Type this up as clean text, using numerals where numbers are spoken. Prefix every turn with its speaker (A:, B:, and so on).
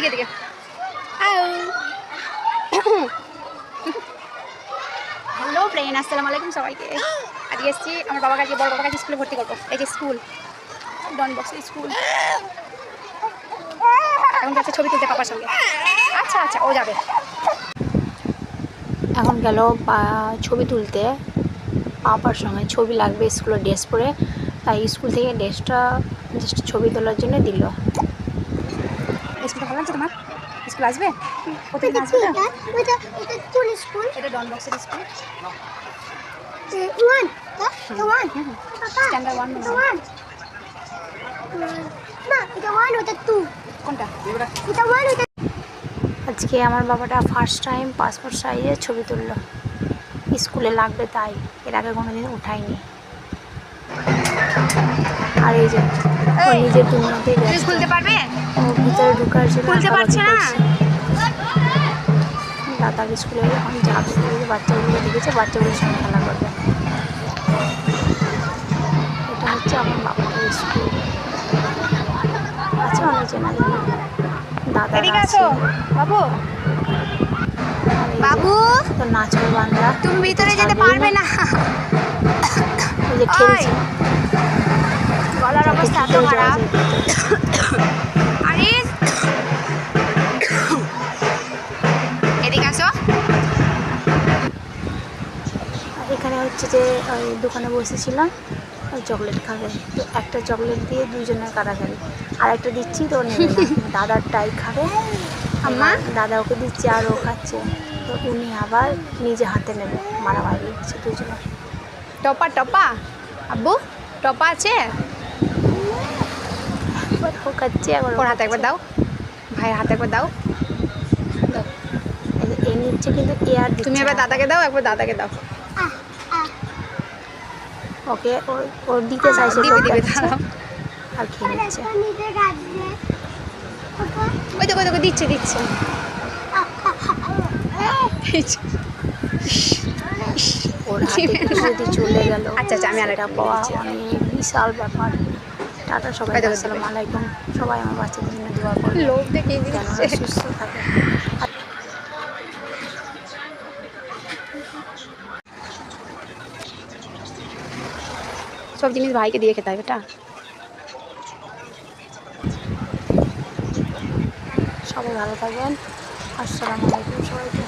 A: এদিকে এদিকে hello friend, আসসালামু আলাইকুম সবাইকে। আজকে এসেছি আমার বাবা কাছে, বড় বাবাকে স্কুলে ভর্তি করবো। এই যে স্কুল, ডন বক্স স্কুল। এখন যাচ্ছে ছবি তুলতে পাপার সঙ্গে। আচ্ছা আচ্ছা, ও যাবে এখন। গেল ছবি তুলতে পাপার সঙ্গে। ছবি লাগবে স্কুলের ড্রেস পরে, তাই স্কুল থেকে ড্রেসটা জাস্ট ছবি তোলার জন্য দিল। স্কুলটা ভালো লাগছে তোমার? স্কুল আসবে? প্রতিদিন আসবে তো?
B: কোন স্কুল?
A: এটা ডন বক্সের স্কুল। স্ট্যান্ডার্ড 1
B: না, এটা 1 ওটা 2।
A: কোনটা?
B: এটা 1 ওটা।
A: আজকে আমার বাবাটা ফার্স্ট টাইম পাসপোর্ট সাইজে ছবি তুললো। স্কুলে লাগবে তাই, এর আগে কোনোদিন উঠাইনি। আর এই যে ও নিজের দুনিয়াতেই ব্যস্ত।
B: খুলতে পারবে?
A: ও ভিতরে ঢোকার জন্য
B: খুলতে পারছে না।
A: দাদার স্কুলে এখন যাবে, বাচ্চাগুলো দেখেছে, বাচ্চাগুলোর সঙ্গে খেলা করবে। এটা হচ্ছে আমার বাবার স্কুল। আছে অনেকজন, দাদা আছে।
B: বাবু বাবু,
A: তো নাচর বাংলা,
B: তুমি ভিতরে যেতে পারবে না।
A: ওই যে খেলছে।
B: গলার অবস্থা এত খারাপ। আরে এদিকে আসো।
A: এখানে হচ্ছে যে ওই দোকানে বসেছিলাম, ওই চকলেট খাবে। তো একটা চকলেট দিয়ে দুজনের কাটাকাটি, আর একটা দিচ্ছি তো নেবে না, দাদারটাই খাবে।
B: আম্মা,
A: দাদা ওকে দিচ্ছে আর ও খাচ্ছে, তো উনি আবার নিজে হাতে নেবে। মারামারি হচ্ছে দুজনে।
B: টপা টপা, আব্বু টপা আছে?
A: একবার ও খাচ্ছে, একবার
B: ওর হাতে একবার দাও, ভাইয়ের হাতে একবার দাও।
A: এ নিচ্ছে কিন্তু এ আর
B: তুমি
A: দিচ্ছে
B: এবার
A: না।
B: দাদাকে দাও, একবার দাদাকে দাও।
A: ওকে ওর দিতে চাইছে,
B: দিবে
A: তো
B: দিবে,
A: দিচ্ছে
B: দাঁড়াও।
A: আর খেয়ে নিচ্ছে।
B: ওই দেখো দেখো, দিচ্ছে দিচ্ছে।
A: ওর হাতে যদি চলে গেল,
B: আচ্ছা আচ্ছা, আমি
A: সেটা
B: আরেকটা
A: পাওয়া
B: দিচ্ছি।
A: অনেক বিশাল ব্যাপার। টাটা সবাই,
B: ওই দেখো,
A: আসসালামু আলাইকুম। সবাই আমার বাচ্চাদের জন্য দোয়া করবে
B: লোভ দেখে
A: যেন ওরা সুস্থ থাকে।
B: সব জিনিস ভাইকে দিয়ে খেতে হবে। এটা
A: সবাই ভালো থাকবেন। আসসালামু আলাইকুম সবাইকে।